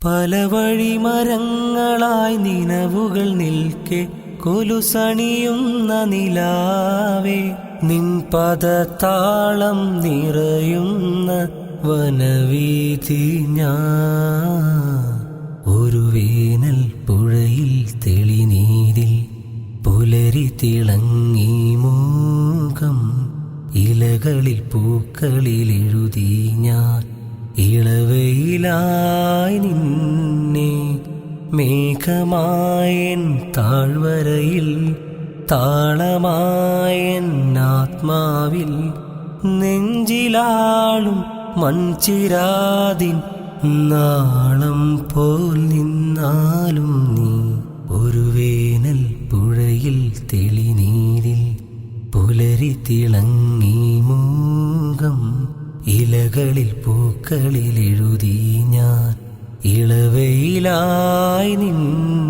പല വഴി മരങ്ങളായി നിനവുകൾ നിൽക്കെ കൊലുസണിയുന്ന നിലാവേ നിൻ പദതാളം നിറയുന്ന വനവീഥി ഞാൻ ഒരു വേനൽ പുഴയിൽ തെളിനീരിൽ പുലരി തിളങ്ങി മൂകം ഇലകളിൽ പൂക്കളിൽ എഴുതി ഞാൻ ഇളവയിലായി നിന്നെ മേഘമായൻ താഴ്വരയിൽ താളമായൻ ആത്മാവിൽ നെഞ്ചിലാളും മൺചിരാതിൻ നാളം പോൽ നിന്നാലും നീ ഒരു വേനൽ പുഴയിൽ തെളിനീരിൽ പുലരി തിളങ്ങി മൂകം ഇലകളിൽ പൂക്കളിൽ എഴുതി ഞാൻ ഇളവയിലായി നിന്നെ